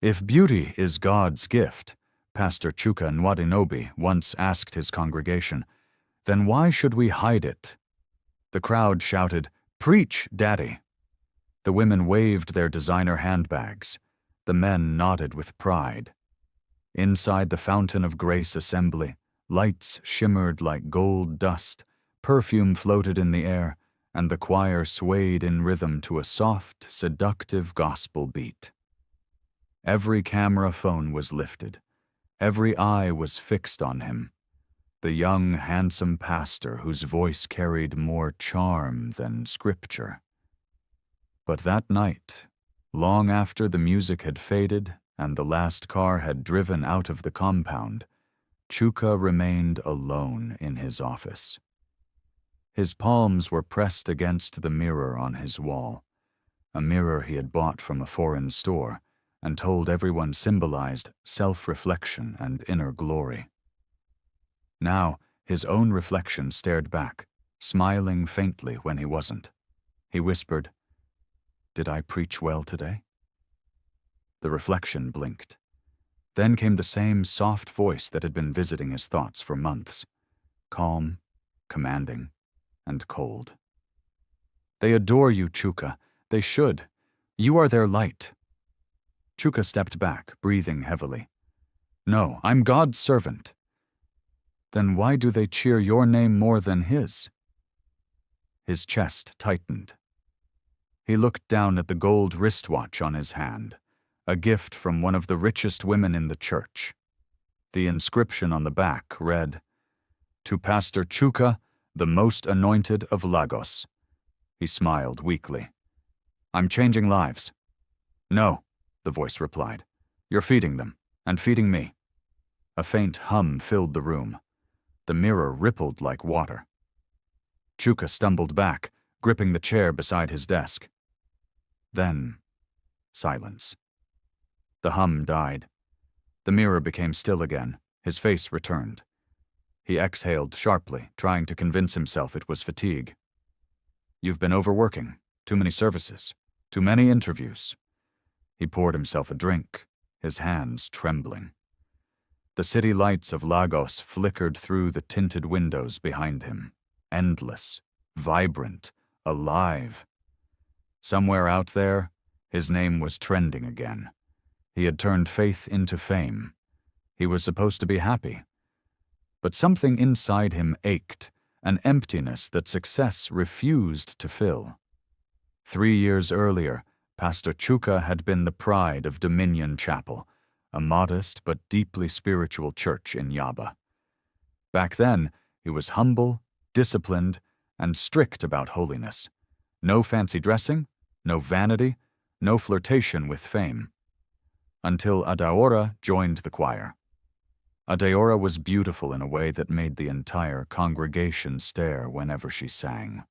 If beauty is God's gift, Pastor Chuka Nwadinobi once asked his congregation, then why should we hide it? The crowd shouted, "Preach, Daddy!" The women waved their designer handbags. The men nodded with pride. Inside the Fountain of Grace assembly, lights shimmered like gold dust, perfume floated in the air, and the choir swayed in rhythm to a soft, seductive gospel beat. Every camera phone was lifted. Every eye was fixed on him. The young, handsome pastor whose voice carried more charm than scripture. But that night, long after the music had faded and the last car had driven out of the compound, Chuka remained alone in his office. His palms were pressed against the mirror on his wall, a mirror he had bought from a foreign store and told everyone symbolized self-reflection and inner glory. Now, his own reflection stared back, smiling faintly when he wasn't. He whispered, "Did I preach well today?" The reflection blinked. Then came the same soft voice that had been visiting his thoughts for months, calm, commanding, and cold. "They adore you, Chuka. They should. You are their light." Chuka stepped back, breathing heavily. "No, I'm God's servant." "Then why do they cheer your name more than his?" His chest tightened. He looked down at the gold wristwatch on his hand, a gift from one of the richest women in the church. The inscription on the back read, "To Pastor Chuka, the most anointed of Lagos." He smiled weakly. "I'm changing lives." "No," the voice replied. "You're feeding them, and feeding me." A faint hum filled the room. The mirror rippled like water. Chuka stumbled back, gripping the chair beside his desk. Then, silence. The hum died. The mirror became still again. His face returned. He exhaled sharply, trying to convince himself it was fatigue. "You've been overworking. Too many services. Too many interviews." He poured himself a drink, his hands trembling. The city lights of Lagos flickered through the tinted windows behind him, endless, vibrant, alive. Somewhere out there, his name was trending again. He had turned faith into fame. He was supposed to be happy. But something inside him ached, an emptiness that success refused to fill. 3 years earlier, Pastor Chuka had been the pride of Dominion Chapel, a modest but deeply spiritual church in Yaba. Back then, he was humble, disciplined, and strict about holiness. No fancy dressing, no vanity, no flirtation with fame. Until Adaora joined the choir. Adaora was beautiful in a way that made the entire congregation stare whenever she sang.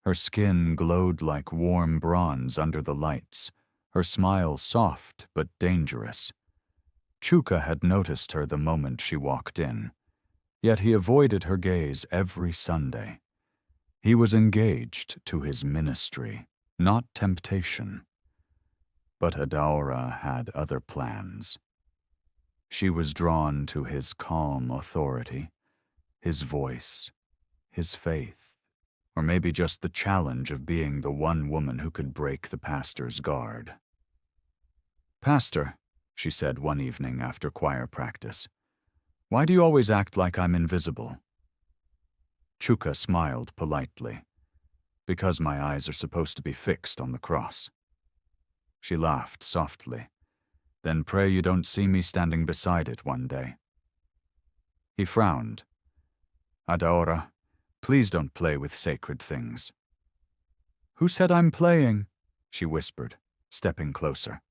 Her skin glowed like warm bronze under the lights, her smile soft but dangerous. Chuka had noticed her the moment she walked in, yet he avoided her gaze every Sunday. He was engaged to his ministry, not temptation. But Adaora had other plans. She was drawn to his calm authority, his voice, his faith, or maybe just the challenge of being the one woman who could break the pastor's guard. "Pastor," she said one evening after choir practice, "why do you always act like I'm invisible?" Chuka smiled politely. "Because my eyes are supposed to be fixed on the cross." She laughed softly. "Then pray you don't see me standing beside it one day." He frowned. "Adaora, please don't play with sacred things." "Who said I'm playing?" she whispered, stepping closer.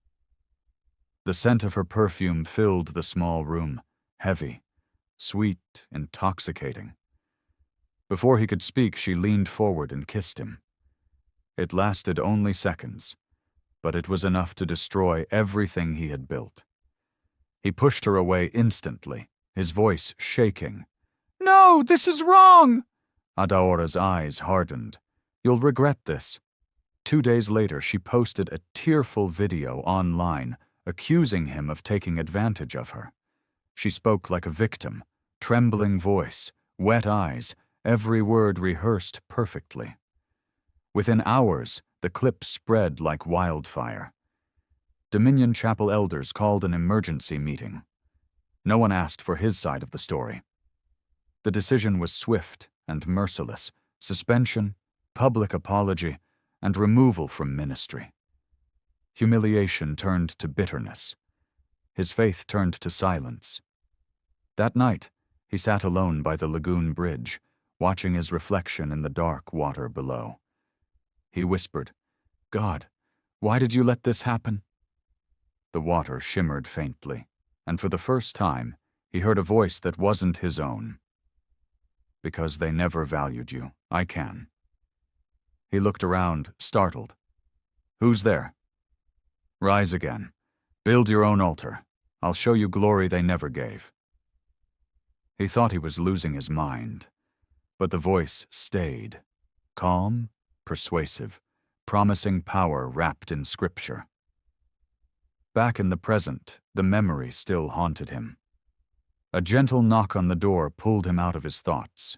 The scent of her perfume filled the small room, heavy, sweet, intoxicating. Before he could speak, she leaned forward and kissed him. It lasted only seconds, but it was enough to destroy everything he had built. He pushed her away instantly, his voice shaking. "No, this is wrong!" Adaora's eyes hardened. "You'll regret this." 2 days later, she posted a tearful video online, accusing him of taking advantage of her. She spoke like a victim, trembling voice, wet eyes, every word rehearsed perfectly. Within hours, the clip spread like wildfire. Dominion Chapel elders called an emergency meeting. No one asked for his side of the story. The decision was swift and merciless: suspension, public apology, and removal from ministry. Humiliation turned to bitterness. His faith turned to silence. That night, he sat alone by the lagoon bridge, watching his reflection in the dark water below. He whispered, "God, why did you let this happen?" The water shimmered faintly, and for the first time, he heard a voice that wasn't his own. "Because they never valued you, I can." He looked around, startled. "Who's there?" "Rise again. Build your own altar. I'll show you glory they never gave." He thought he was losing his mind, but the voice stayed, calm, persuasive, promising power wrapped in scripture. Back in the present, the memory still haunted him. A gentle knock on the door pulled him out of his thoughts.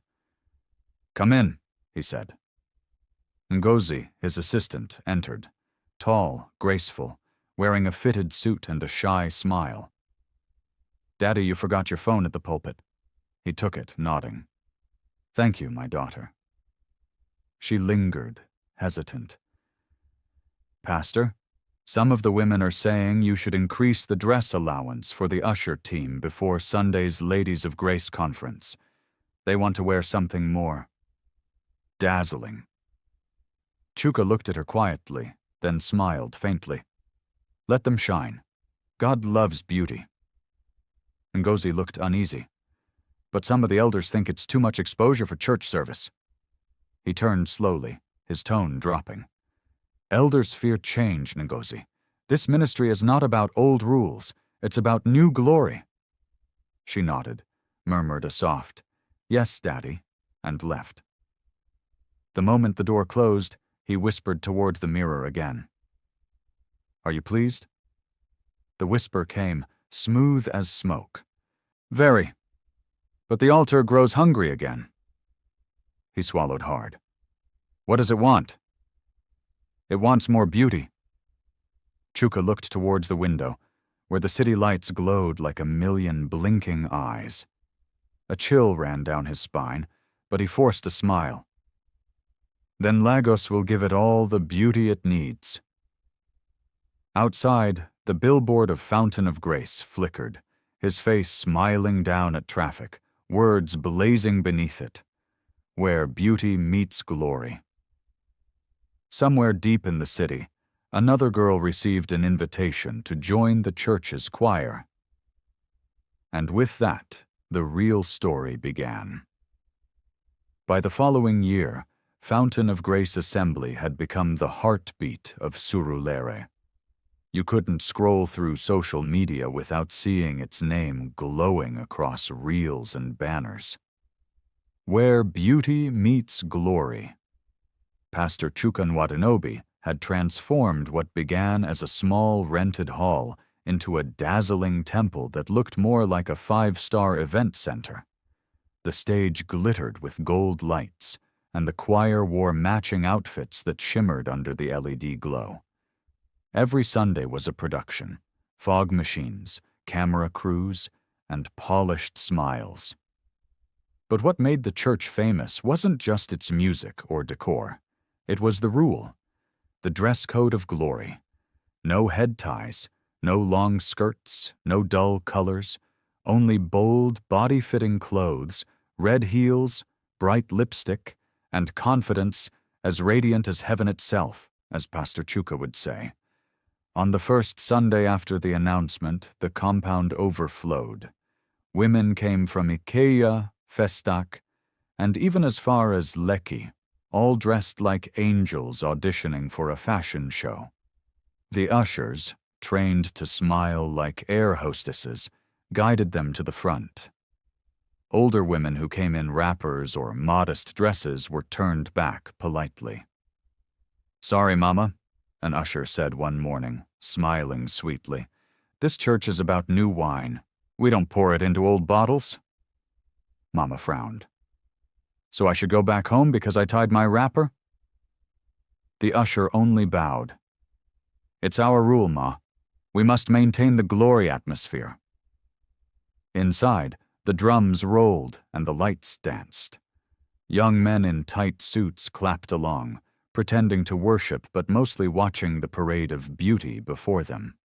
"Come in," he said. Ngozi, his assistant, entered, tall, graceful, wearing a fitted suit and a shy smile. "Daddy, you forgot your phone at the pulpit." He took it, nodding. "Thank you, my daughter." She lingered, hesitant. "Pastor, some of the women are saying you should increase the dress allowance for the usher team before Sunday's Ladies of Grace conference. They want to wear something more dazzling." Chuka looked at her quietly, then smiled faintly. "Let them shine. God loves beauty." Ngozi looked uneasy. "But some of the elders think it's too much exposure for church service." He turned slowly, his tone dropping. "Elders fear change, Ngozi. This ministry is not about old rules. It's about new glory." She nodded, murmured a soft, "Yes, Daddy," and left. The moment the door closed, he whispered toward the mirror again. "Are you pleased?" The whisper came, smooth as smoke. "Very. But the altar grows hungry again." He swallowed hard. "What does it want?" "It wants more beauty." Chuka looked towards the window, where the city lights glowed like a million blinking eyes. A chill ran down his spine, but he forced a smile. "Then Lagos will give it all the beauty it needs." Outside, the billboard of Fountain of Grace flickered, his face smiling down at traffic, words blazing beneath it. "Where beauty meets glory." Somewhere deep in the city, another girl received an invitation to join the church's choir. And with that, the real story began. By the following year, Fountain of Grace Assembly had become the heartbeat of Surulere. You couldn't scroll through social media without seeing its name glowing across reels and banners. Where beauty meets glory. Pastor Chuka had transformed what began as a small rented hall into a dazzling temple that looked more like a 5-star event center. The stage glittered with gold lights, and the choir wore matching outfits that shimmered under the LED glow. Every Sunday was a production: fog machines, camera crews, and polished smiles. But what made the church famous wasn't just its music or decor. It was the rule, the dress code of glory. No head ties, no long skirts, no dull colors, only bold, body-fitting clothes, red heels, bright lipstick, and confidence as radiant as heaven itself, as Pastor Chuka would say. On the first Sunday after the announcement, the compound overflowed. Women came from Ikeya, Festac, and even as far as Lekki, all dressed like angels auditioning for a fashion show. The ushers, trained to smile like air hostesses, guided them to the front. Older women who came in wrappers or modest dresses were turned back politely. "Sorry, Mama," an usher said one morning, smiling sweetly, This church is about new wine. We don't pour it into old bottles. Mama frowned. So I should go back home because I tied my wrapper? The usher only bowed. It's our rule, Ma. We must maintain the glory atmosphere. Inside, the drums rolled and the lights danced. Young men in tight suits clapped along, pretending to worship but mostly watching the parade of beauty before them.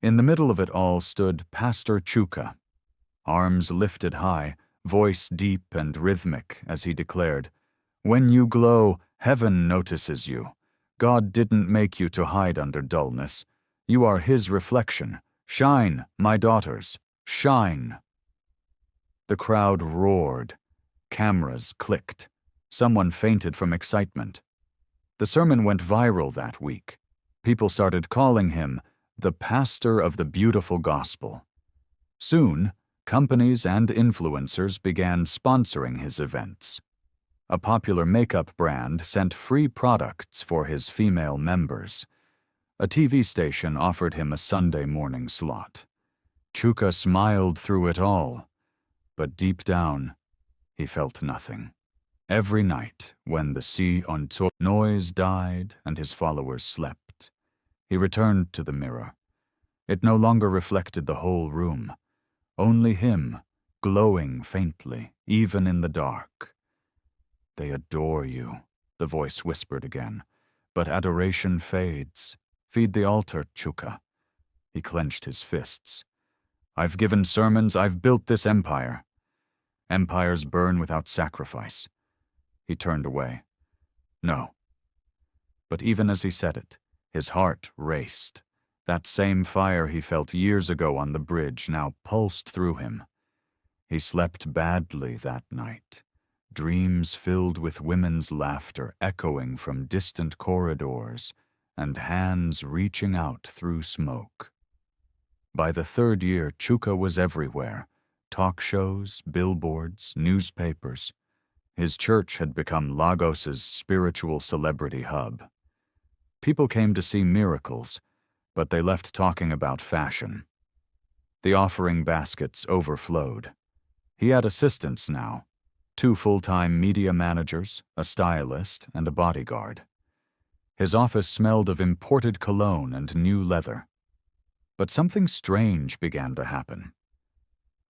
In the middle of it all stood Pastor Chuka, arms lifted high, voice deep and rhythmic as he declared, "When you glow, heaven notices you. God didn't make you to hide under dullness. You are His reflection. Shine, my daughters, shine." The crowd roared. Cameras clicked. Someone fainted from excitement. The sermon went viral that week. People started calling him the pastor of the beautiful gospel. Soon, companies and influencers began sponsoring his events. A popular makeup brand sent free products for his female members. A TV station offered him a Sunday morning slot. Chuka smiled through it all, but deep down, he felt nothing. Every night, when the sea on top noise died and his followers slept, he returned to the mirror. It no longer reflected the whole room, only him, glowing faintly, even in the dark. "They adore you," the voice whispered again, "but adoration fades. Feed the altar, Chuka." He clenched his fists. "I've given sermons, I've built this empire. Empires burn without sacrifice." He turned away. "No." But even as he said it, his heart raced. That same fire he felt years ago on the bridge now pulsed through him. He slept badly that night, dreams filled with women's laughter echoing from distant corridors and hands reaching out through smoke. By the third year, Chuka was everywhere. Talk shows, billboards, newspapers. His church had become Lagos's spiritual celebrity hub. People came to see miracles, but they left talking about fashion. The offering baskets overflowed. He had assistants now, 2 full-time media managers, a stylist, and a bodyguard. His office smelled of imported cologne and new leather. But something strange began to happen.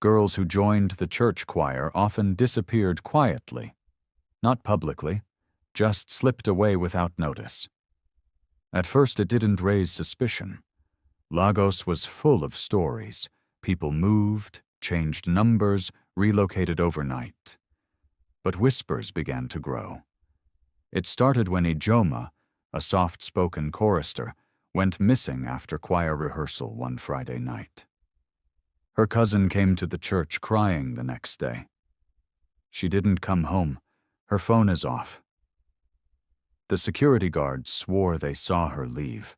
Girls who joined the church choir often disappeared quietly. Not publicly, just slipped away without notice. At first it didn't raise suspicion. Lagos was full of stories. People moved, changed numbers, relocated overnight. But whispers began to grow. It started when Ijoma, a soft-spoken chorister, went missing after choir rehearsal one Friday night. Her cousin came to the church crying the next day. She didn't come home. Her phone is off. The security guards swore they saw her leave.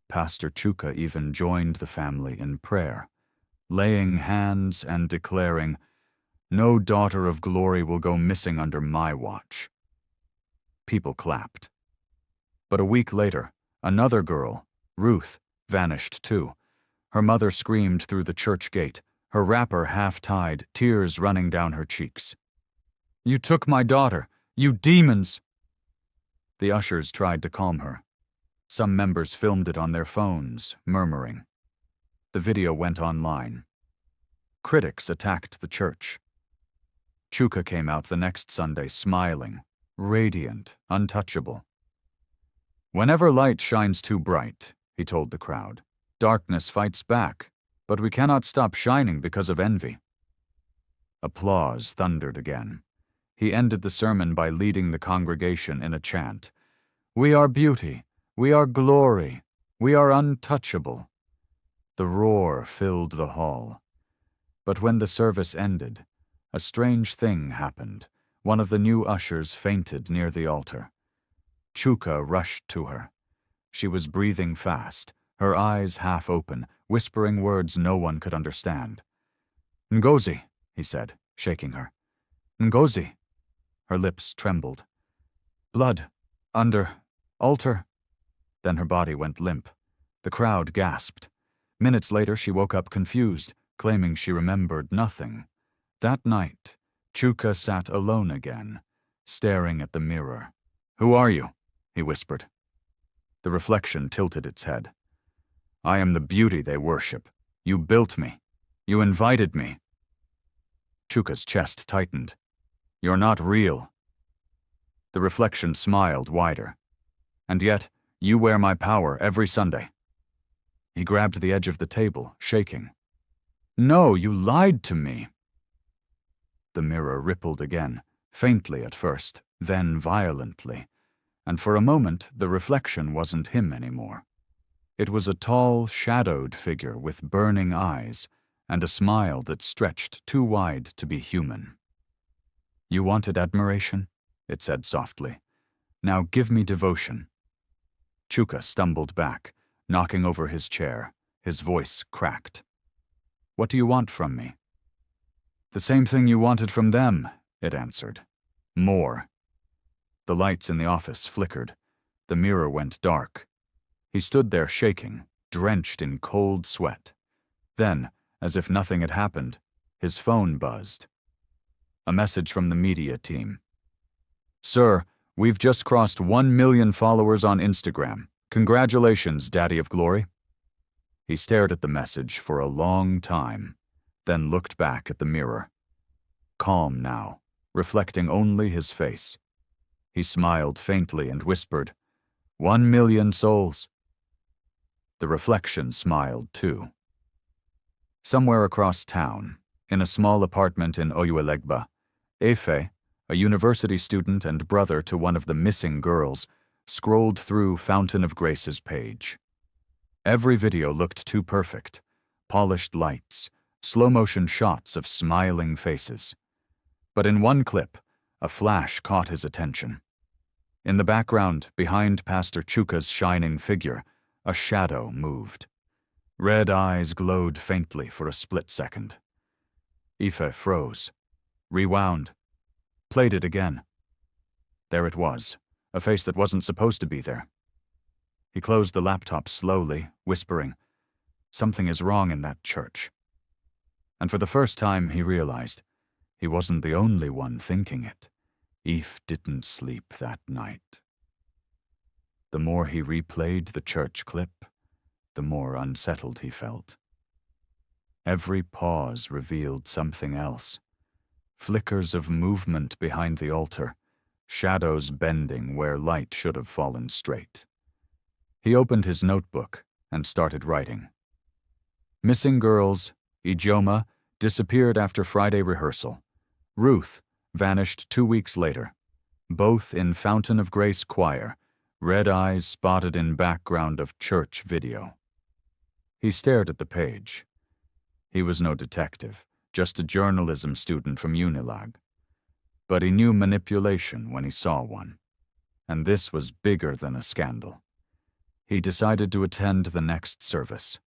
Pastor Chuka even joined the family in prayer, laying hands and declaring, "No daughter of glory will go missing under my watch." People clapped. But a week later, another girl, Ruth, vanished too. Her mother screamed through the church gate, her wrapper half-tied, tears running down her cheeks. "You took my daughter! You demons!" The ushers tried to calm her. Some members filmed it on their phones, murmuring. The video went online. Critics attacked the church. Chuka came out the next Sunday smiling, radiant, untouchable. "Whenever light shines too bright," he told the crowd, "darkness fights back, but we cannot stop shining because of envy." Applause thundered again. He ended the sermon by leading the congregation in a chant. "We are beauty, we are glory, we are untouchable." The roar filled the hall. But when the service ended, a strange thing happened. One of the new ushers fainted near the altar. Chuka rushed to her. She was breathing fast, her eyes half open, whispering words no one could understand. "Ngozi," he said, shaking her. "Ngozi." Her lips trembled. "Blood. Under. Altar." Then her body went limp. The crowd gasped. Minutes later, she woke up confused, claiming she remembered nothing. That night, Chuka sat alone again, staring at the mirror. "Who are you?" he whispered. The reflection tilted its head. "I am the beauty they worship. You built me. You invited me." Chuka's chest tightened. "You're not real." The reflection smiled wider. "And yet, you wear my power every Sunday." He grabbed the edge of the table, shaking. "No, you lied to me." The mirror rippled again, faintly at first, then violently, and for a moment the reflection wasn't him anymore. It was a tall, shadowed figure with burning eyes and a smile that stretched too wide to be human. "You wanted admiration?" it said softly. "Now give me devotion." Chuka stumbled back, knocking over his chair. His voice cracked. "What do you want from me?" "The same thing you wanted from them," it answered. "More." The lights in the office flickered. The mirror went dark. He stood there shaking, drenched in cold sweat. Then, as if nothing had happened, his phone buzzed. A message from the media team. "Sir, we've just crossed 1 million followers on Instagram. Congratulations, Daddy of Glory." He stared at the message for a long time, then looked back at the mirror. Calm now, reflecting only his face. He smiled faintly and whispered, 1 million souls." The reflection smiled too. Somewhere across town, in a small apartment in Oyuelegba, Efe, a university student and brother to one of the missing girls, scrolled through Fountain of Grace's page. Every video looked too perfect. Polished lights, slow-motion shots of smiling faces. But in one clip, a flash caught his attention. In the background, behind Pastor Chuka's shining figure, a shadow moved. Red eyes glowed faintly for a split second. Ife froze, rewound, played it again. There it was, a face that wasn't supposed to be there. He closed the laptop slowly, whispering, "Something is wrong in that church." And for the first time he realized he wasn't the only one thinking it. Eve didn't sleep that night. The more he replayed the church clip, the more unsettled he felt. Every pause revealed something else. Flickers of movement behind the altar, shadows bending where light should have fallen straight. He opened his notebook and started writing. Missing girls, Ijoma, disappeared after Friday rehearsal. Ruth vanished 2 weeks later. Both in Fountain of Grace choir, red eyes spotted in background of church video. He stared at the page. He was no detective, just a journalism student from Unilag. But he knew manipulation when he saw one. And this was bigger than a scandal. He decided to attend the next service.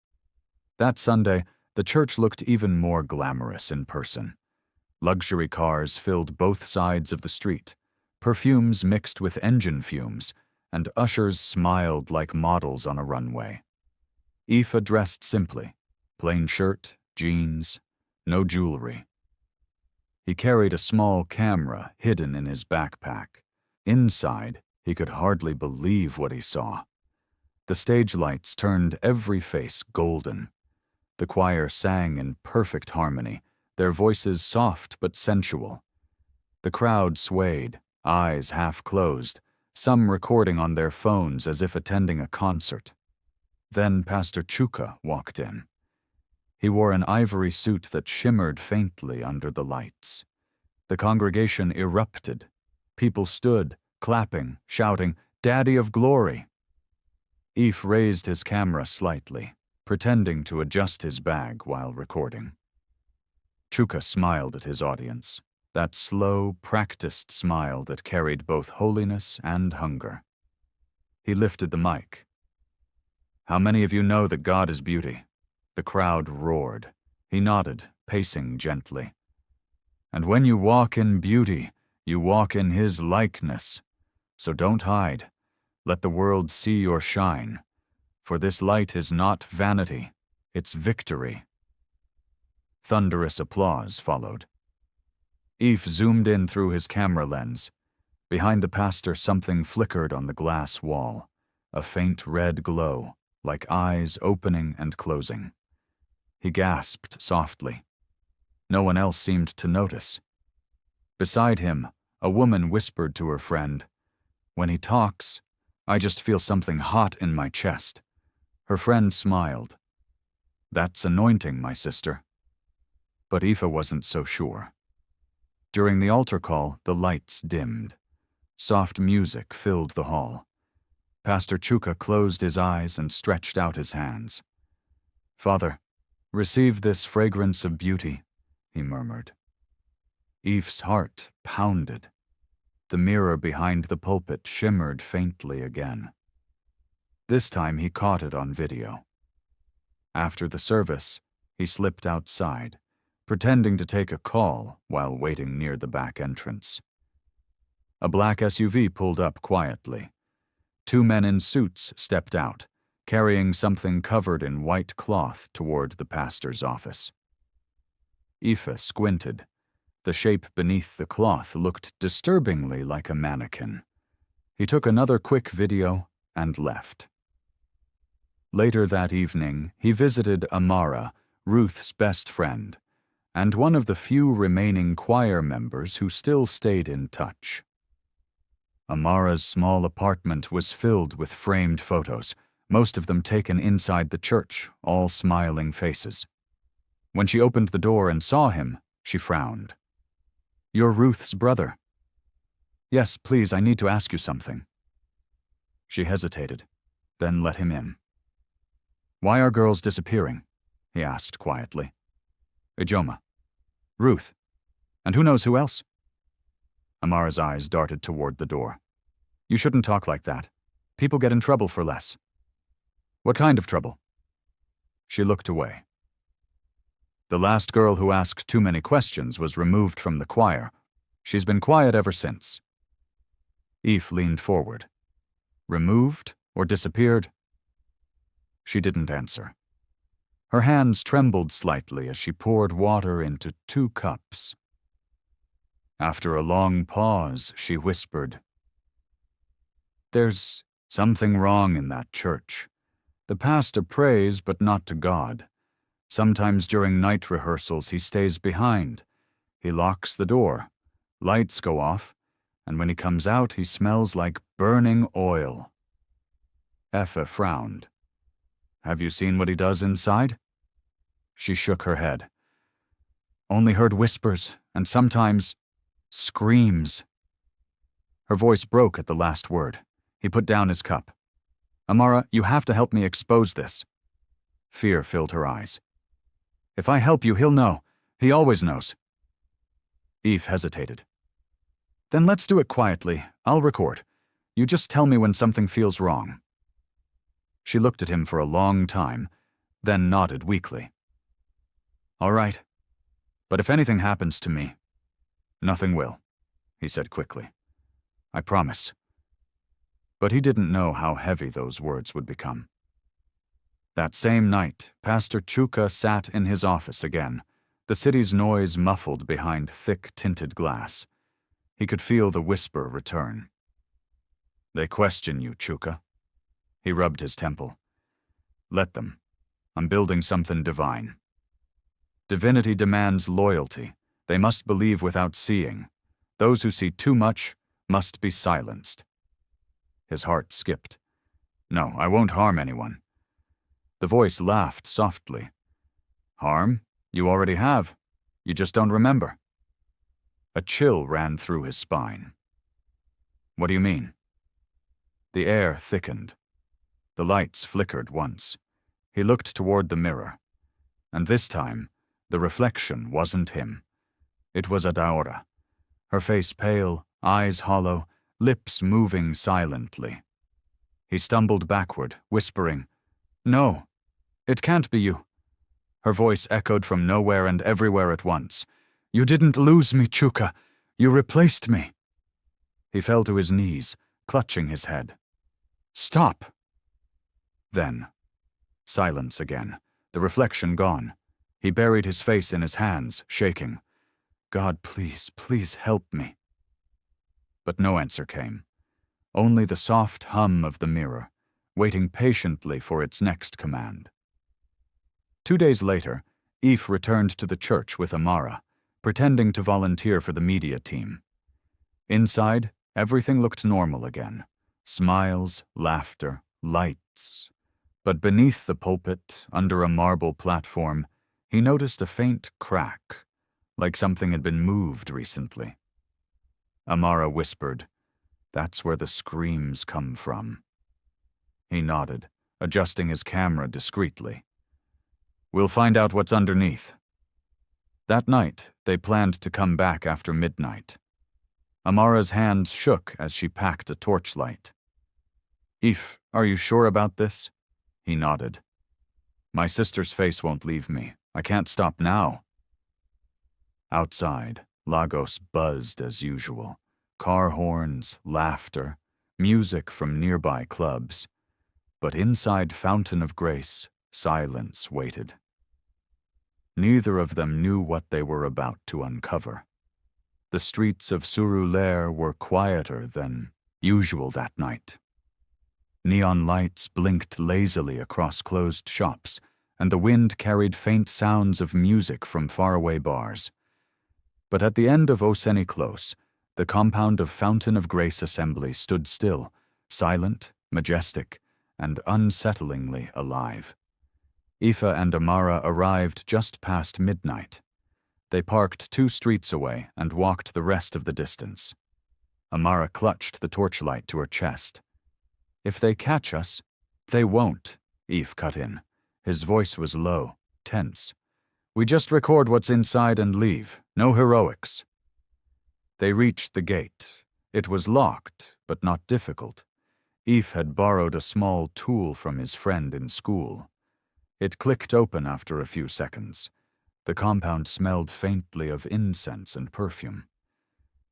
That Sunday, the church looked even more glamorous in person. Luxury cars filled both sides of the street, perfumes mixed with engine fumes, and ushers smiled like models on a runway. Aoife dressed simply, plain shirt, jeans, no jewelry. He carried a small camera hidden in his backpack. Inside, he could hardly believe what he saw. The stage lights turned every face golden. The choir sang in perfect harmony, their voices soft but sensual. The crowd swayed, eyes half closed, some recording on their phones as if attending a concert. Then Pastor Chuka walked in. He wore an ivory suit that shimmered faintly under the lights. The congregation erupted. People stood, clapping, shouting, "Daddy of Glory!" Eve raised his camera slightly, pretending to adjust his bag while recording. Chuka smiled at his audience, that slow, practiced smile that carried both holiness and hunger. He lifted the mic. "How many of you know that God is beauty?" The crowd roared. He nodded, pacing gently. "And when you walk in beauty, you walk in His likeness. So don't hide. Let the world see your shine. For this light is not vanity. It's victory. Thunderous applause followed. Eve zoomed in through his camera lens. Behind the pastor, something flickered on the glass wall, a faint red glow, like eyes opening and closing. He gasped softly. No one else seemed to notice. Beside him, a woman whispered to her friend, "When he talks, I just feel something hot in my chest." Her friend smiled. "That's anointing, my sister." But Aoife wasn't so sure. During the altar call, the lights dimmed. Soft music filled the hall. Pastor Chuka closed his eyes and stretched out his hands. "Father, receive this fragrance of beauty," he murmured. Eve's heart pounded. The mirror behind the pulpit shimmered faintly again. This time he caught it on video. After the service, he slipped outside, pretending to take a call while waiting near the back entrance. A black SUV pulled up quietly. Two men in suits stepped out, carrying something covered in white cloth toward the pastor's office. Aoife squinted. The shape beneath the cloth looked disturbingly like a mannequin. He took another quick video and left. Later that evening, he visited Amara, Ruth's best friend, and one of the few remaining choir members who still stayed in touch. Amara's small apartment was filled with framed photos, most of them taken inside the church, all smiling faces. When she opened the door and saw him, she frowned. "You're Ruth's brother." "Yes, please, I need to ask you something." She hesitated, then let him in. "Why are girls disappearing?" he asked quietly. "Ijoma. Ruth. And who knows who else?" Amara's eyes darted toward the door. "You shouldn't talk like that. People get in trouble for less." "What kind of trouble?" She looked away. "The last girl who asked too many questions was removed from the choir. She's been quiet ever since." Eve leaned forward. "Removed or disappeared?" She didn't answer. Her hands trembled slightly as she poured water into 2 cups. After a long pause, she whispered, "There's something wrong in that church. The pastor prays, but not to God. Sometimes during night rehearsals, he stays behind. He locks the door. Lights go off, and when he comes out, he smells like burning oil." Aoife frowned. "Have you seen what he does inside?" She shook her head. "Only heard whispers, and sometimes screams." Her voice broke at the last word. He put down his cup. "Amara, you have to help me expose this." Fear filled her eyes. "If I help you, he'll know. He always knows." Eve hesitated. "Then let's do it quietly. I'll record. You just tell me when something feels wrong." She looked at him for a long time, then nodded weakly. "All right. But if anything happens to me—" "Nothing will," he said quickly. "I promise." But he didn't know how heavy those words would become. That same night, Pastor Chuka sat in his office again, the city's noise muffled behind thick tinted glass. He could feel the whisper return. "They question you, Chuka." He rubbed his temple. "Let them. I'm building something divine. Divinity demands loyalty. They must believe without seeing. Those who see too much must be silenced." His heart skipped. "No, I won't harm anyone." The voice laughed softly. "Harm? You already have. You just don't remember." A chill ran through his spine. "What do you mean?" The air thickened. The lights flickered once. He looked toward the mirror. And this time, the reflection wasn't him. It was Adaora. Her face pale, eyes hollow, lips moving silently. He stumbled backward, whispering, "No, it can't be you." Her voice echoed from nowhere and everywhere at once. "You didn't lose me, Chuka. You replaced me." He fell to his knees, clutching his head. "Stop." Then, silence again, The reflection gone. He buried his face in his hands, shaking. God, please, please help me. But no answer came. Only the soft hum of the mirror, waiting patiently for its next command. 2 days later, Eve returned to the church with Amara, pretending to volunteer for the media team. Inside, everything looked normal again. Smiles, laughter, lights. But beneath the pulpit, under a marble platform, he noticed a faint crack, like something had been moved recently. Amara whispered, "That's where the screams come from." He nodded, adjusting his camera discreetly. "We'll find out what's underneath." That night, they planned to come back after midnight. Amara's hands shook as she packed a torchlight. "Eve, are you sure about this?" He nodded. "My sister's face won't leave me. I can't stop now." Outside, Lagos buzzed as usual. Car horns, laughter, music from nearby clubs. But inside Fountain of Grace, silence waited. Neither of them knew what they were about to uncover. The streets of Surulere were quieter than usual that night. Neon lights blinked lazily across closed shops, and the wind carried faint sounds of music from faraway bars. But at the end of Oseni Close, the compound of Fountain of Grace Assembly stood still, silent, majestic, and unsettlingly alive. Aoife and Amara arrived just past midnight. They parked 2 streets away and walked the rest of the distance. Amara clutched the torchlight to her chest. "If they catch us—" "They won't," Eve cut in. His voice was low, tense. "We just record what's inside and leave. No heroics." They reached the gate. It was locked, but not difficult. Eve had borrowed a small tool from his friend in school. It clicked open after a few seconds. The compound smelled faintly of incense and perfume.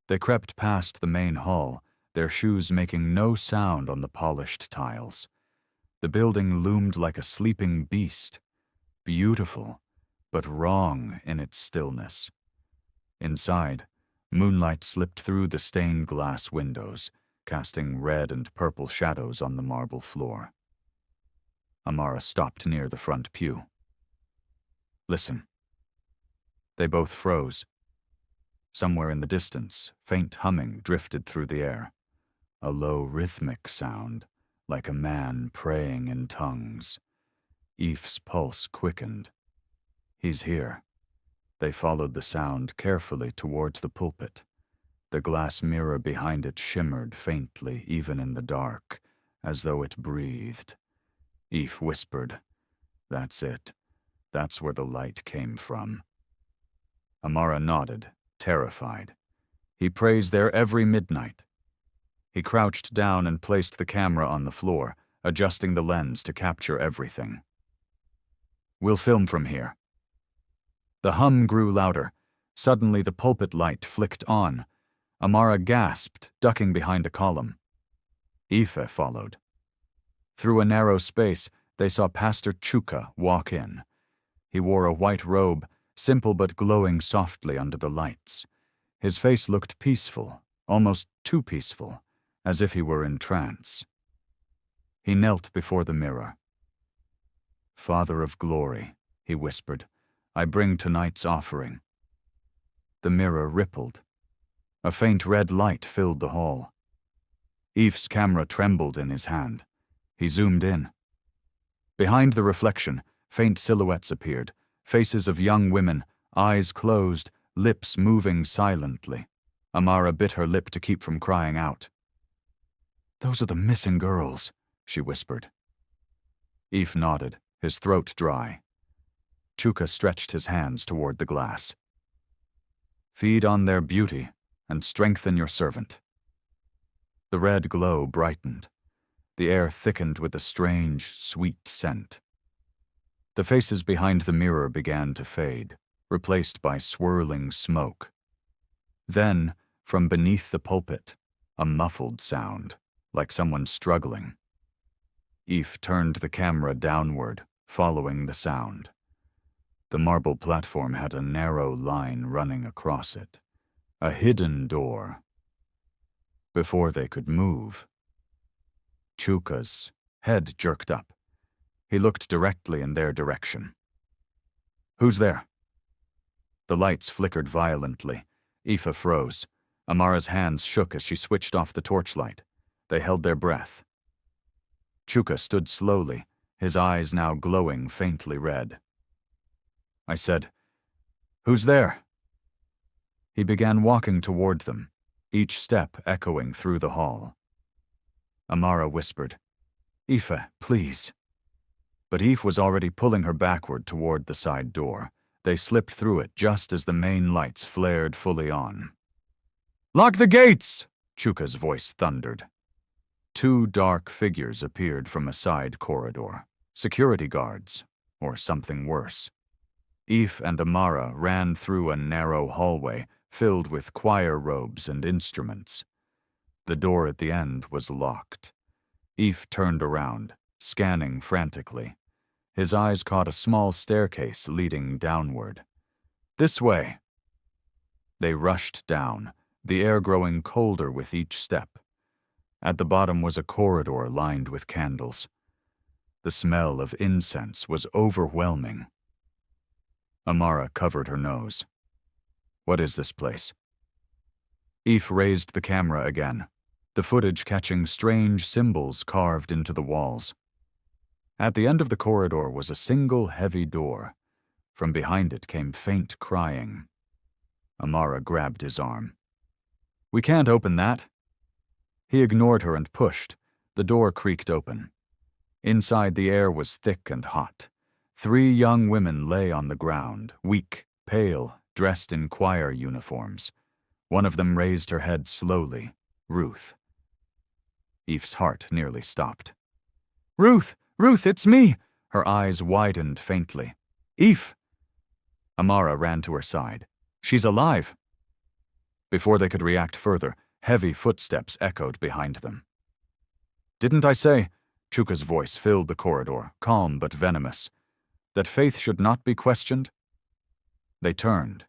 They crept past the main hall, their shoes making no sound on the polished tiles. The building loomed like a sleeping beast, beautiful, but wrong in its stillness. Inside, moonlight slipped through the stained glass windows, casting red and purple shadows on the marble floor. Amara stopped near the front pew. "Listen." They both froze. Somewhere in the distance, faint humming drifted through the air. A low rhythmic sound, like a man praying in tongues. Eve's pulse quickened. "He's here." They followed the sound carefully towards the pulpit. The glass mirror behind it shimmered faintly, even in the dark, as though it breathed. Eve whispered, "That's it. That's where the light came from." Amara nodded, terrified. He prays there every midnight. He crouched down and placed the camera on the floor, adjusting the lens to capture everything. "We'll film from here." The hum grew louder. Suddenly the pulpit light flicked on. Amara gasped, ducking behind a column. Aoife followed. Through a narrow space, they saw Pastor Chuka walk in. He wore a white robe, simple but glowing softly under the lights. His face looked peaceful, almost too peaceful, as if he were in trance. He knelt before the mirror. "Father of glory," he whispered, "I bring tonight's offering." The mirror rippled. A faint red light filled the hall. Eve's camera trembled in his hand. He zoomed in. Behind the reflection, faint silhouettes appeared, faces of young women, eyes closed, lips moving silently. Amara bit her lip to keep from crying out. "Those are the missing girls," she whispered. Eve nodded, his throat dry. Chuka stretched his hands toward the glass. "Feed on their beauty and strengthen your servant." The red glow brightened. The air thickened with a strange, sweet scent. The faces behind the mirror began to fade, replaced by swirling smoke. Then, from beneath the pulpit, a muffled sound, like someone struggling. Eve turned the camera downward, following the sound. The marble platform had a narrow line running across it, a hidden door. Before they could move, Chuka's head jerked up. He looked directly in their direction. "Who's there?" The lights flickered violently. Aoife froze. Amara's hands shook as she switched off the torchlight. They held their breath. Chuka stood slowly, his eyes now glowing faintly red. I said, "Who's there?" He began walking toward them, each step echoing through the hall. Amara whispered, "Aoife, please." But Aoife was already pulling her backward toward the side door. They slipped through it just as the main lights flared fully on. "Lock the gates!" Chuka's voice thundered. Two dark figures appeared from a side corridor. Security guards, or something worse. Aoife and Amara ran through a narrow hallway filled with choir robes and instruments. The door at the end was locked. Aoife turned around, scanning frantically. His eyes caught a small staircase leading downward. "This way." They rushed down, the air growing colder with each step. At the bottom was a corridor lined with candles. The smell of incense was overwhelming. Amara covered her nose. "What is this place?" Aoife raised the camera again, the footage catching strange symbols carved into the walls. At the end of the corridor was a single heavy door. From behind it came faint crying. Amara grabbed his arm. "We can't open that." He ignored her and pushed. The door creaked open. Inside, the air was thick and hot. 3 young women lay on the ground, weak, pale, dressed in choir uniforms. One of them raised her head slowly. Ruth. Aoife's heart nearly stopped. "Ruth! Ruth, it's me!" Her eyes widened faintly. "Aoife!" Amara ran to her side. "She's alive!" Before they could react further, heavy footsteps echoed behind them. "Didn't I say," Chuka's voice filled the corridor, calm but venomous, "that faith should not be questioned?" They turned.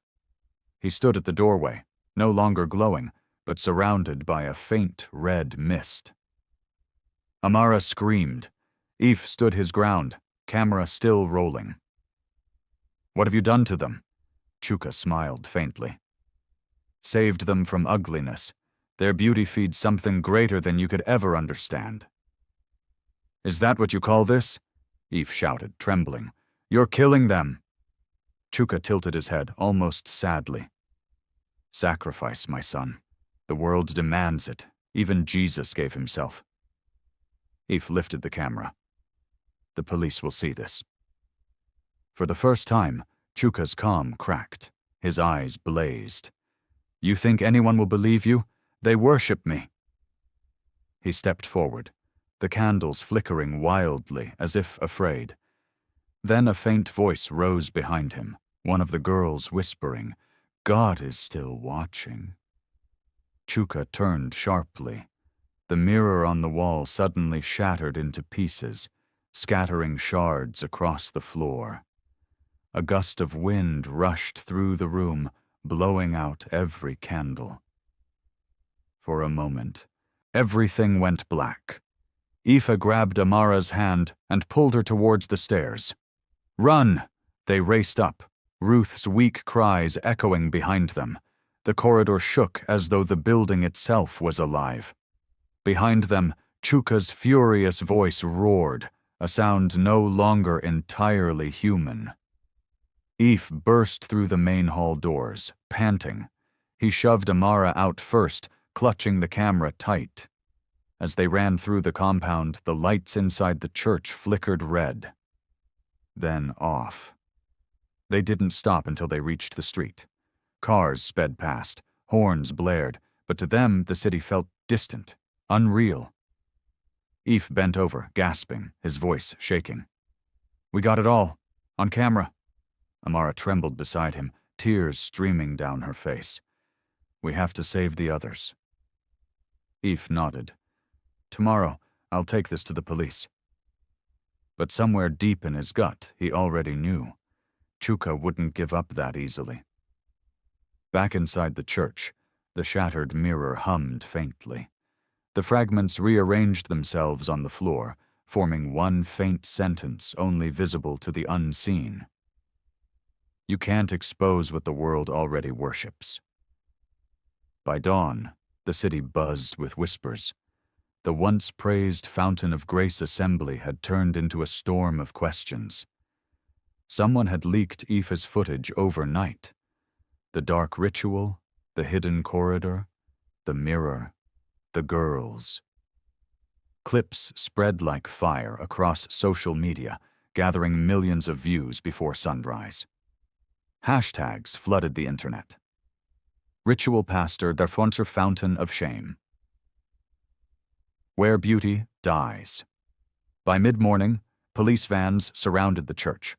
He stood at the doorway, no longer glowing, but surrounded by a faint red mist. Amara screamed. Aoife stood his ground, camera still rolling. "What have you done to them?" Chuka smiled faintly. "Saved them from ugliness. Their beauty feeds something greater than you could ever understand." "Is that what you call this?" Aoife shouted, trembling. "You're killing them." Chuka tilted his head, almost sadly. "Sacrifice, my son. The world demands it. Even Jesus gave himself." Aoife lifted the camera. "The police will see this." For the first time, Chuka's calm cracked. His eyes blazed. "You think anyone will believe you? They worship me." He stepped forward, the candles flickering wildly as if afraid. Then a faint voice rose behind him, one of the girls whispering, "God is still watching." Chuka turned sharply. The mirror on the wall suddenly shattered into pieces, scattering shards across the floor. A gust of wind rushed through the room, blowing out every candle. For a moment, everything went black. Aoife grabbed Amara's hand and pulled her towards the stairs. "Run!" They raced up, Ruth's weak cries echoing behind them. The corridor shook as though the building itself was alive. Behind them, Chuka's furious voice roared, a sound no longer entirely human. Aoife burst through the main hall doors, panting. He shoved Amara out first, clutching the camera tight. As they ran through the compound, the lights inside the church flickered red. Then off. They didn't stop until they reached the street. Cars sped past, horns blared, but to them the city felt distant, unreal. Aoife bent over, gasping, his voice shaking. "We got it all. On camera." Amara trembled beside him, tears streaming down her face. "We have to save the others." Aoife nodded. "Tomorrow, I'll take this to the police." But somewhere deep in his gut, he already knew. Chuka wouldn't give up that easily. Back inside the church, the shattered mirror hummed faintly. The fragments rearranged themselves on the floor, forming one faint sentence only visible to the unseen. You can't expose what the world already worships. By dawn, the city buzzed with whispers. The once praised Fountain of Grace assembly had turned into a storm of questions. Someone had leaked Aoife's footage overnight. The dark ritual, the hidden corridor, the mirror, the girls. Clips spread like fire across social media, gathering millions of views before sunrise. Hashtags flooded the internet. Ritual pastor der Fountain of Shame. Where beauty dies. By mid-morning, police vans surrounded the church.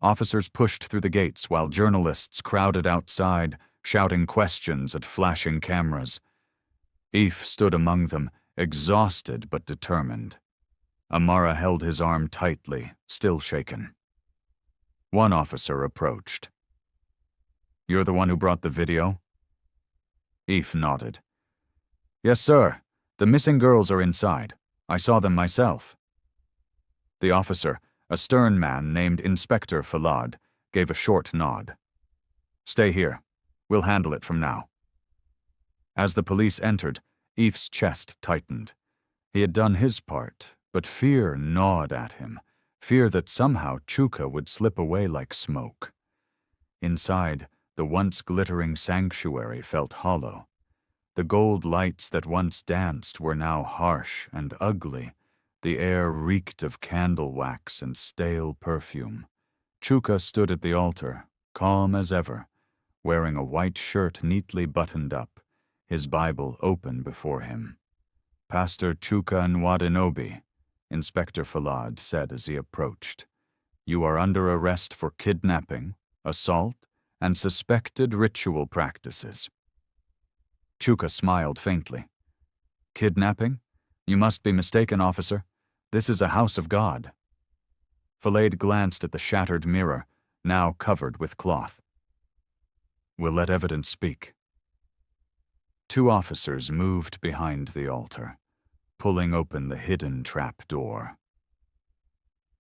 Officers pushed through the gates while journalists crowded outside, shouting questions at flashing cameras. Aoife stood among them, exhausted but determined. Amara held his arm tightly, still shaken. One officer approached. "You're the one who brought the video?" Aoife nodded. "Yes, sir. The missing girls are inside. I saw them myself." The officer, a stern man named Inspector Falad, gave a short nod. "Stay here. We'll handle it from now." As the police entered, Aoife's chest tightened. He had done his part, but fear gnawed at him, fear that somehow Chuka would slip away like smoke. Inside, the once glittering sanctuary felt hollow. The gold lights that once danced were now harsh and ugly. The air reeked of candle wax and stale perfume. Chuka stood at the altar, calm as ever, wearing a white shirt neatly buttoned up, his Bible open before him. "Pastor Chuka Nwadinobi," Inspector Falad said as he approached, "you are under arrest for kidnapping, assault, and suspected ritual practices." Chuka smiled faintly. "Kidnapping? You must be mistaken, officer. This is a house of God." Falad glanced at the shattered mirror, now covered with cloth. "We'll let evidence speak." Two officers moved behind the altar, pulling open the hidden trap door.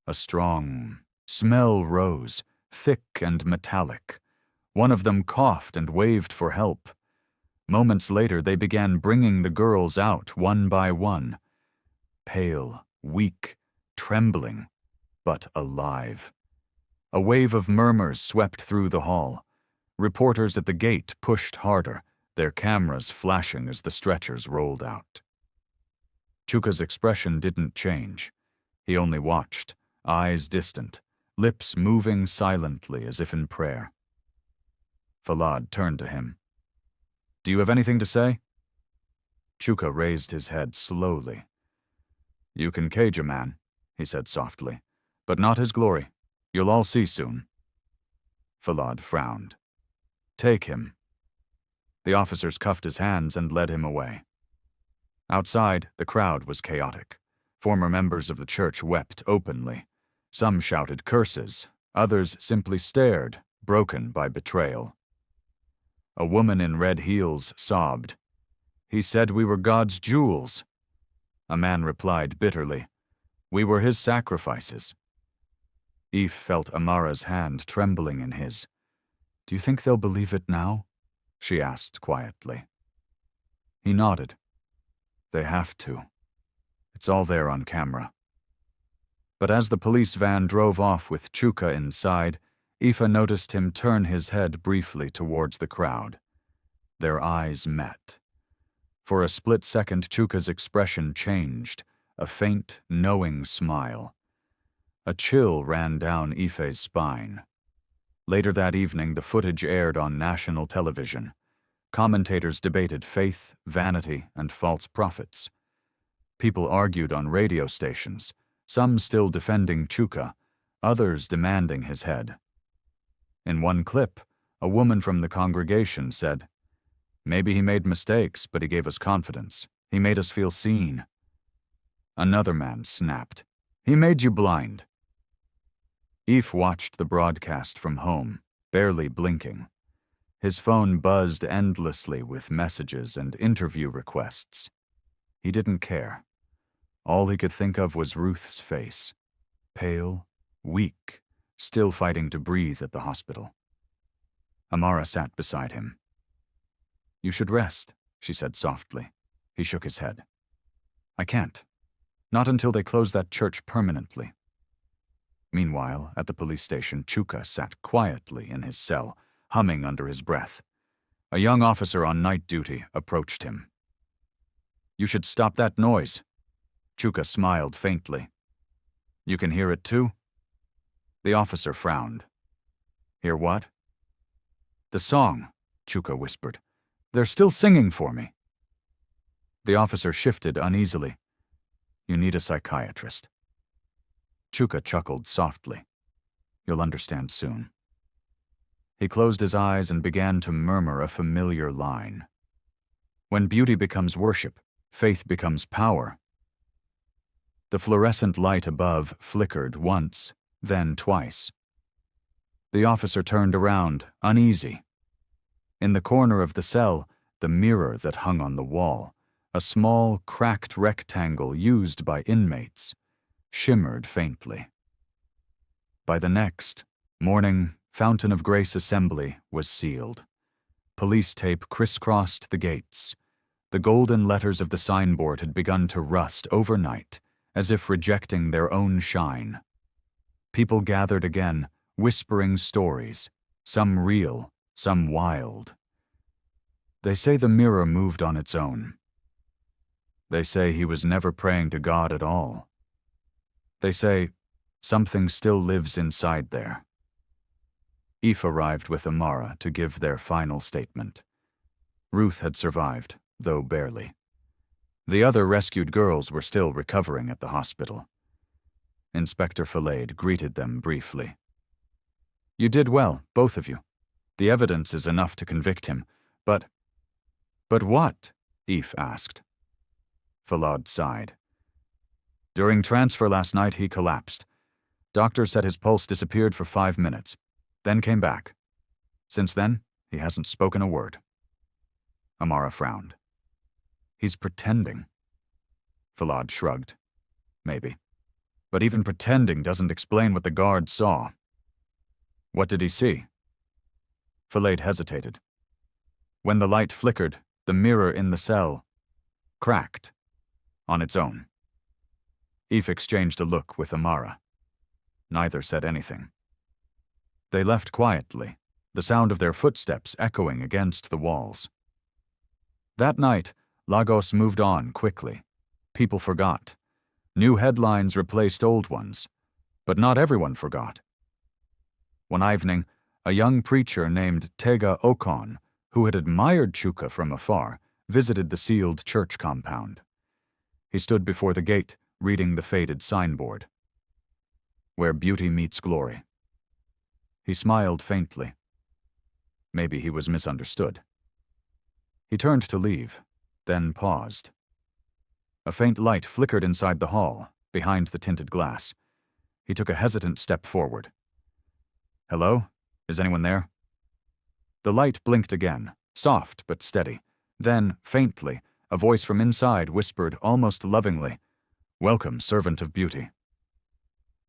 A strong smell rose, thick and metallic. One of them coughed and waved for help. Moments later, they began bringing the girls out one by one. Pale, weak, trembling, but alive. A wave of murmurs swept through the hall. Reporters at the gate pushed harder, their cameras flashing as the stretchers rolled out. Chuka's expression didn't change. He only watched, eyes distant, lips moving silently as if in prayer. Falad turned to him. "Do you have anything to say?" Chuka raised his head slowly. "You can cage a man," he said softly, "but not his glory. You'll all see soon." Falad frowned. "Take him." The officers cuffed his hands and led him away. Outside, the crowd was chaotic. Former members of the church wept openly. Some shouted curses, others simply stared, broken by betrayal. A woman in red heels sobbed. "He said we were God's jewels." A man replied bitterly, "We were his sacrifices." Aoife felt Amara's hand trembling in his. "Do you think they'll believe it now?" she asked quietly. He nodded. "They have to. It's all there on camera." But as the police van drove off with Chuka inside, Aoife noticed him turn his head briefly towards the crowd. Their eyes met. For a split second, Chuka's expression changed, a faint, knowing smile. A chill ran down Aoife's spine. Later that evening, the footage aired on national television. Commentators debated faith, vanity, and false prophets. People argued on radio stations, some still defending Chuka, others demanding his head. In one clip, a woman from the congregation said, "Maybe he made mistakes, but he gave us confidence. He made us feel seen." Another man snapped, "He made you blind." Eve watched the broadcast from home, barely blinking. His phone buzzed endlessly with messages and interview requests. He didn't care. All he could think of was Ruth's face, pale, weak, still fighting to breathe at the hospital. Amara sat beside him. "You should rest," she said softly. He shook his head. "I can't. Not until they close that church permanently." Meanwhile, at the police station, Chuka sat quietly in his cell, humming under his breath. A young officer on night duty approached him. "You should stop that noise." Chuka smiled faintly. "You can hear it too?" The officer frowned. "Hear what?" "The song," Chuka whispered. "They're still singing for me." The officer shifted uneasily. "You need a psychiatrist." Chuka chuckled softly. "You'll understand soon." He closed his eyes and began to murmur a familiar line. "When beauty becomes worship, faith becomes power." The fluorescent light above flickered once, then twice. The officer turned around, uneasy. In the corner of the cell, the mirror that hung on the wall, a small, cracked rectangle used by inmates, shimmered faintly. By the next morning, Fountain of Grace Assembly was sealed. Police tape crisscrossed the gates. The golden letters of the signboard had begun to rust overnight, as if rejecting their own shine. People gathered again, whispering stories, some real, some wild. They say the mirror moved on its own. They say he was never praying to God at all. They say something still lives inside there. Eve arrived with Amara to give their final statement. Ruth had survived, though barely. The other rescued girls were still recovering at the hospital. Inspector Filade greeted them briefly. "You did well, both of you. The evidence is enough to convict him, but..." "But what?" Eve asked. Filade sighed. "During transfer last night, he collapsed. Doctors said his pulse disappeared for 5 minutes, then came back. Since then, he hasn't spoken a word." Amara frowned. "He's pretending." Filade shrugged. "Maybe. But even pretending doesn't explain what the guard saw." "What did he see?" Filade hesitated. "When the light flickered, the mirror in the cell cracked on its own." Eve exchanged a look with Amara. Neither said anything. They left quietly, the sound of their footsteps echoing against the walls. That night, Lagos moved on quickly. People forgot. New headlines replaced old ones. But not everyone forgot. One evening, a young preacher named Tega Okon, who had admired Chuka from afar, visited the sealed church compound. He stood before the gate, reading the faded signboard. "Where beauty meets glory." He smiled faintly. Maybe he was misunderstood. He turned to leave, then paused. A faint light flickered inside the hall, behind the tinted glass. He took a hesitant step forward. "Hello? Is anyone there?" The light blinked again, soft but steady. Then, faintly, a voice from inside whispered almost lovingly, "Welcome, servant of beauty."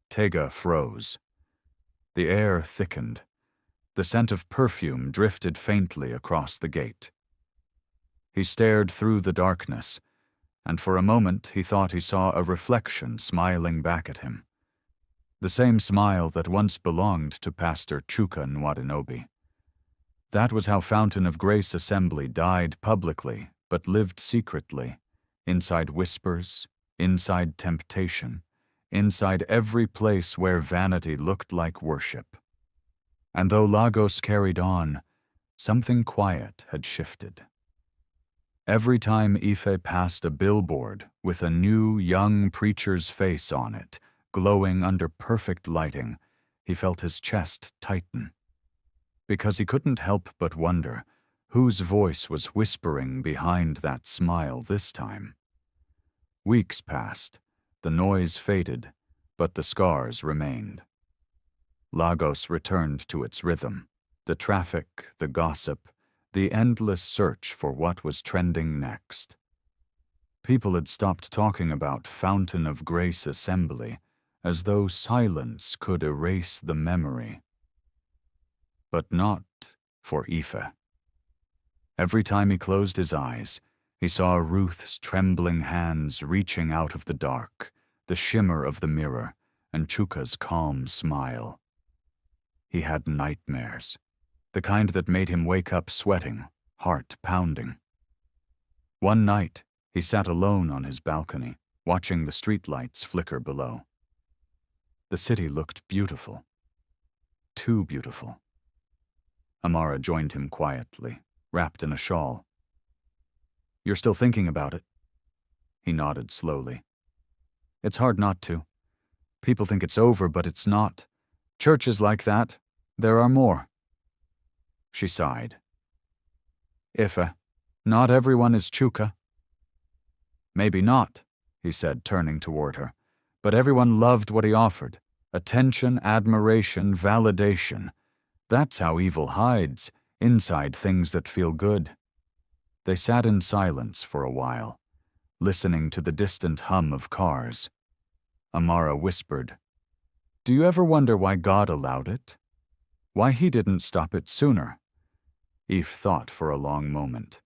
Tega froze. The air thickened. The scent of perfume drifted faintly across the gate. He stared through the darkness, and for a moment he thought he saw a reflection smiling back at him. The same smile that once belonged to Pastor Chuka Nwadinobi. That was how Fountain of Grace Assembly died publicly, but lived secretly, inside whispers, inside temptation, inside every place where vanity looked like worship. And though Lagos carried on, something quiet had shifted. Every time Ife passed a billboard with a new young preacher's face on it, glowing under perfect lighting, he felt his chest tighten. Because he couldn't help but wonder whose voice was whispering behind that smile this time. Weeks passed, the noise faded, but the scars remained. Lagos returned to its rhythm. The traffic, the gossip, the endless search for what was trending next. People had stopped talking about Fountain of Grace Assembly, as though silence could erase the memory. But not for Ife. Every time he closed his eyes, he saw Ruth's trembling hands reaching out of the dark, the shimmer of the mirror, and Chuka's calm smile. He had nightmares, the kind that made him wake up sweating, heart pounding. One night, he sat alone on his balcony, watching the streetlights flicker below. The city looked beautiful. Too beautiful. Amara joined him quietly, wrapped in a shawl. "You're still thinking about it?" He nodded slowly. "It's hard not to. People think it's over, but it's not. Churches like that, there are more." She sighed. "Ife, not everyone is Chuka." "Maybe not," he said, turning toward her, "but everyone loved what he offered. Attention, admiration, validation. That's how evil hides, inside things that feel good." They sat in silence for a while, listening to the distant hum of cars. Amara whispered, "Do you ever wonder why God allowed it? Why he didn't stop it sooner?" Eve thought for a long moment.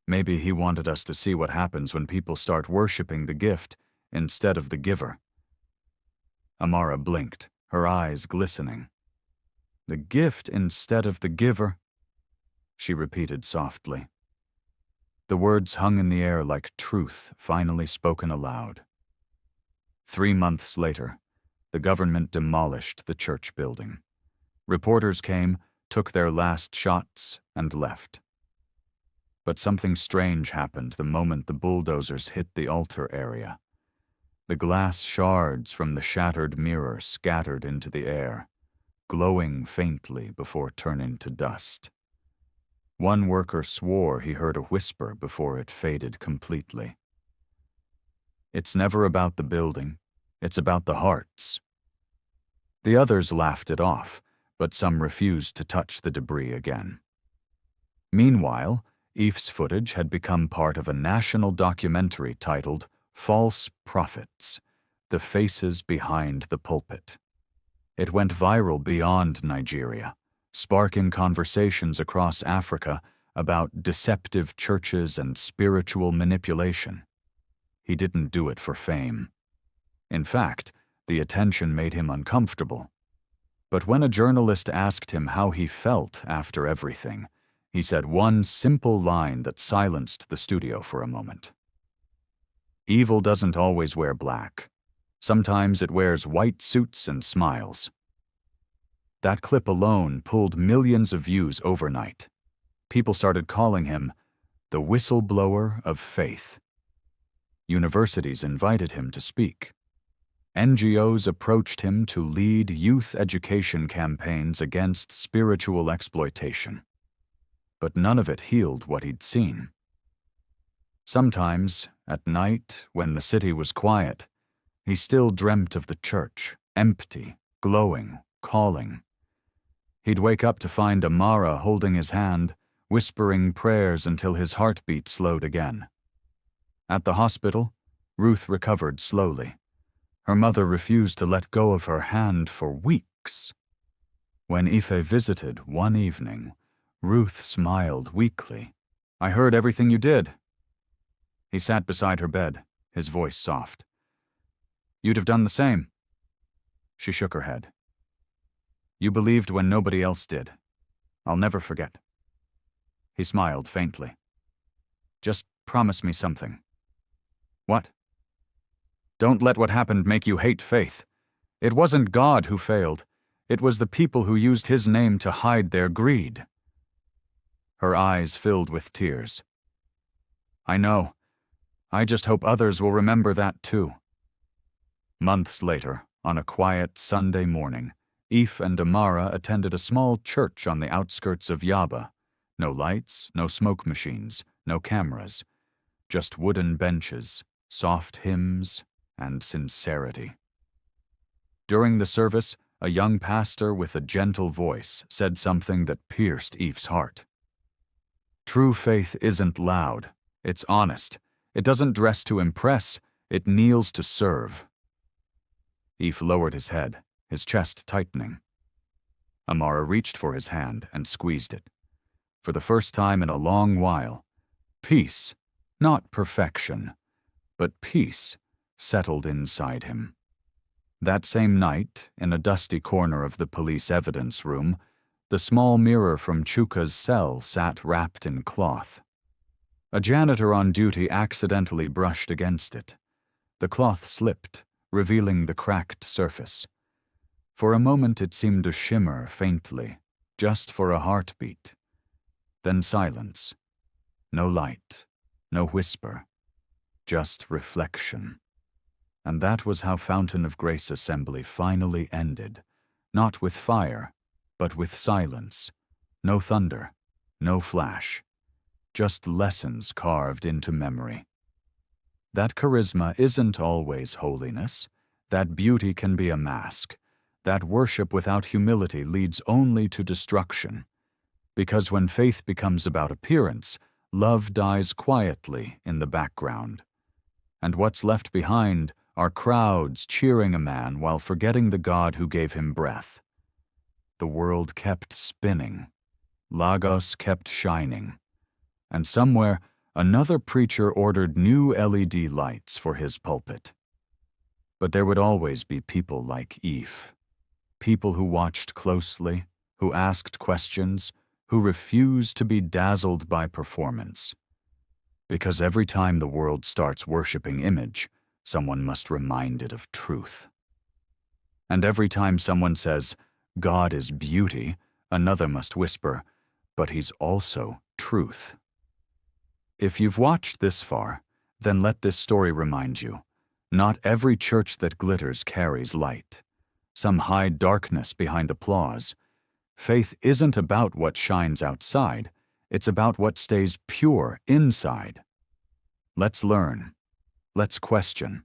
"Maybe he wanted us to see what happens when people start worshipping the gift instead of the giver." Amara blinked, her eyes glistening. "The gift instead of the giver," she repeated softly. The words hung in the air like truth finally spoken aloud. 3 months later, the government demolished the church building. Reporters came, took their last shots, and left. But something strange happened the moment the bulldozers hit the altar area. The glass shards from the shattered mirror scattered into the air, glowing faintly before turning to dust. One worker swore he heard a whisper before it faded completely. "It's never about the building, it's about the hearts." The others laughed it off, but some refused to touch the debris again. Meanwhile, Ife's footage had become part of a national documentary titled False Prophets: The Faces Behind the Pulpit. It went viral beyond Nigeria, sparking conversations across Africa about deceptive churches and spiritual manipulation. He didn't do it for fame. In fact, the attention made him uncomfortable. But when a journalist asked him how he felt after everything, he said one simple line that silenced the studio for a moment. "Evil doesn't always wear black. Sometimes it wears white suits and smiles." That clip alone pulled millions of views overnight. People started calling him the whistleblower of faith. Universities invited him to speak. NGOs approached him to lead youth education campaigns against spiritual exploitation. But none of it healed what he'd seen. Sometimes, at night, when the city was quiet, he still dreamt of the church, empty, glowing, calling. He'd wake up to find Amara holding his hand, whispering prayers until his heartbeat slowed again. At the hospital, Ruth recovered slowly. Her mother refused to let go of her hand for weeks. When Ife visited one evening, Ruth smiled weakly. "I heard everything you did." He sat beside her bed, his voice soft. "You'd have done the same." She shook her head. "You believed when nobody else did. I'll never forget." He smiled faintly. "Just promise me something." "What?" "Don't let what happened make you hate faith. It wasn't God who failed. It was the people who used his name to hide their greed." Her eyes filled with tears. "I know. I just hope others will remember that too." Months later, on a quiet Sunday morning, Ife and Amara attended a small church on the outskirts of Yaba. No lights, no smoke machines, no cameras. Just wooden benches, soft hymns, and sincerity. During the service, a young pastor with a gentle voice said something that pierced Eve's heart. True faith isn't loud, it's honest. It doesn't dress to impress, it kneels to serve. Eve lowered his head, his chest tightening. Amara reached for his hand and squeezed it. For the first time in a long while, peace, not perfection, but peace, settled inside him. That same night, in a dusty corner of the police evidence room, the small mirror from Chuka's cell sat wrapped in cloth. A janitor on duty accidentally brushed against it. The cloth slipped, revealing the cracked surface. For a moment it seemed to shimmer faintly, just for a heartbeat. Then silence. No light, no whisper, just reflection. And that was how Fountain of Grace Assembly finally ended, not with fire, but with silence. No thunder, no flash, just lessons carved into memory. That charisma isn't always holiness, that beauty can be a mask, that worship without humility leads only to destruction. Because when faith becomes about appearance, love dies quietly in the background. And what's left behind are crowds cheering a man while forgetting the God who gave him breath. The world kept spinning. Lagos kept shining. And somewhere, another preacher ordered new LED lights for his pulpit. But there would always be people like Eve. People who watched closely, who asked questions, who refused to be dazzled by performance. Because every time the world starts worshiping image, someone must remind it of truth. And every time someone says, God is beauty, another must whisper, but he's also truth. If you've watched this far, then let this story remind you, not every church that glitters carries light. Some hide darkness behind applause. Faith isn't about what shines outside, it's about what stays pure inside. Let's learn. Let's question.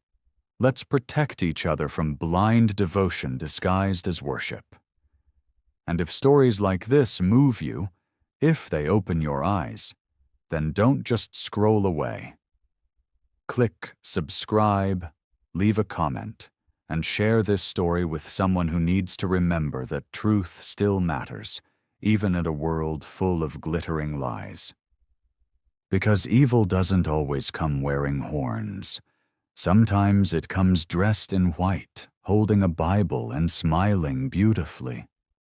Let's protect each other from blind devotion disguised as worship. And if stories like this move you, if they open your eyes, then don't just scroll away. Click subscribe, leave a comment, and share this story with someone who needs to remember that truth still matters, even in a world full of glittering lies. Because evil doesn't always come wearing horns. Sometimes it comes dressed in white, holding a Bible and smiling beautifully.